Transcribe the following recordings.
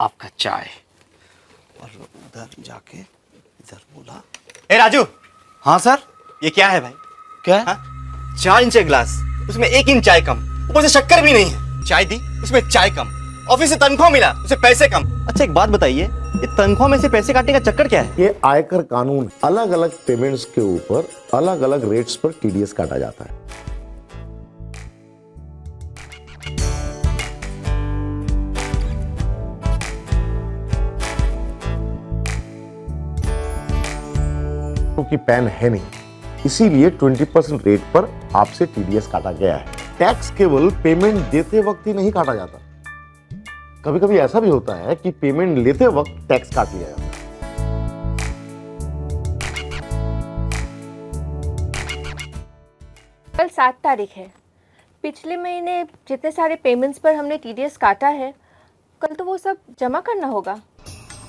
आपका चाय। और उधर जाके इधर बोला, ए राजू, हाँ सर। ये क्या है भाई? क्या? हाँ? 4 इंच का गिलास, उसमें 1 इंच चाय कम, ऊपर से शक्कर भी नहीं है। चाय दी, उसमें चाय कम। ऑफिस से तनख्वाह मिला, उससे पैसे कम। अच्छा एक बात बताइए, ये तनख्वाह में से पैसे काटने का चक्कर क्या है? ये आयकर कानून, अलग अलग पेमेंट्स के ऊपर अलग अलग रेट्स पर टीडीएस काटा जाता है। क्योंकि पैन है नहीं, इसीलिए 20% रेट पर आपसे टीडीएस काटा गया है। टैक्स केवल पेमेंट देते वक्त ही नहीं काटा जाता, कभी कभी ऐसा भी होता है कि पेमेंट लेते वक्त टैक्स काट लिया जाता है। कल 7 तारीख है। पिछले महीने जितने सारे पेमेंट्स पर हमने टीडीएस काटा है, कल तो वो सब जमा करना होगा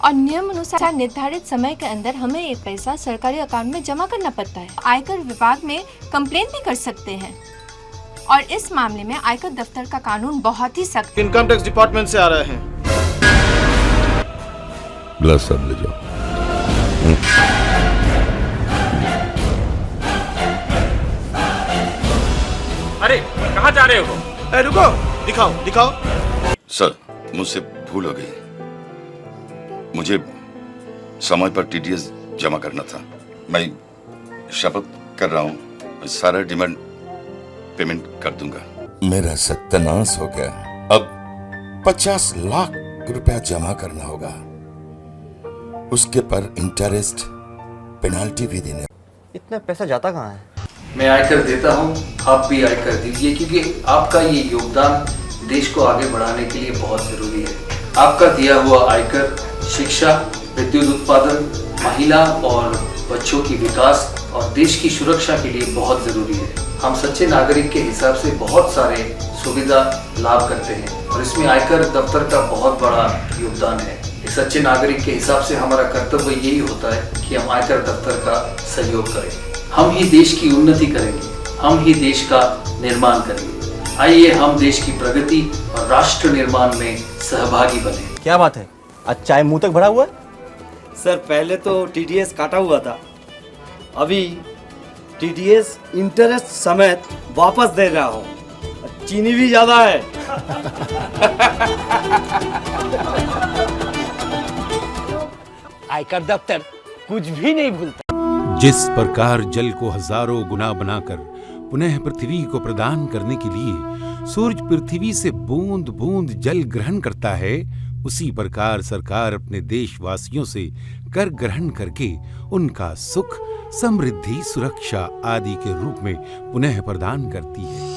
और नियम अनुसार निर्धारित समय के अंदर हमें ये पैसा सरकारी अकाउंट में जमा करना पड़ता है। आयकर विभाग में कंप्लेंट भी कर सकते हैं और इस मामले में आयकर दफ्तर का कानून बहुत ही सख्त। इनकम टैक्स डिपार्टमेंट से आ रहे हैं। ग्लास सब ले जाओ। अरे कहाँ जा रहे हो? ए, रुको, दिखाओ दिखाओ। सर, मुझसे भूल हो गई। मुझे समय पर टीडीएस जमा करना था। मैं शपथ कर रहा हूँ, सारा डिमांड पेमेंट कर दूंगा। मेरा सत्यानाश हो गया। अब 50 लाख रुपया जमा करना होगा, उसके पर इंटरेस्ट पेनाल्टी भी देने। इतना पैसा जाता कहाँ है? मैं आयकर देता हूँ, आप भी आयकर दीजिए, क्योंकि आपका ये योगदान देश को आगे बढ़ाने के लिए बहुत जरूरी है। आपका दिया हुआ आयकर शिक्षा, विद्युत उत्पादन, महिला और बच्चों की विकास और देश की सुरक्षा के लिए बहुत जरूरी है। हम सच्चे नागरिक के हिसाब से बहुत सारे सुविधा लाभ करते हैं और इसमें आयकर दफ्तर का बहुत बड़ा योगदान है। एक सच्चे नागरिक के हिसाब से हमारा कर्तव्य यही होता है कि हम आयकर दफ्तर का सहयोग करें। हम ही देश की उन्नति करेंगे, हम ही देश का निर्माण करेंगे। आइए हम देश की प्रगति और राष्ट्र निर्माण में सहभागी बने। क्या बात है, आज चाय मुंह तक भरा हुआ है? सर पहले तो टीडीएस काटा हुआ था, अभी टीडीएस इंटरेस्ट समेत वापस दे रहा हूँ। चीनी भी ज्यादा है। आयकर दफ्तर कुछ भी नहीं भूलता। जिस प्रकार जल को हजारों गुना बनाकर पुनः पृथ्वी को प्रदान करने के लिए सूरज पृथ्वी से बूंद बूंद जल ग्रहण करता है, उसी प्रकार सरकार अपने देशवासियों से कर ग्रहण करके उनका सुख, समृद्धि, सुरक्षा आदि के रूप में पुनः प्रदान करती है।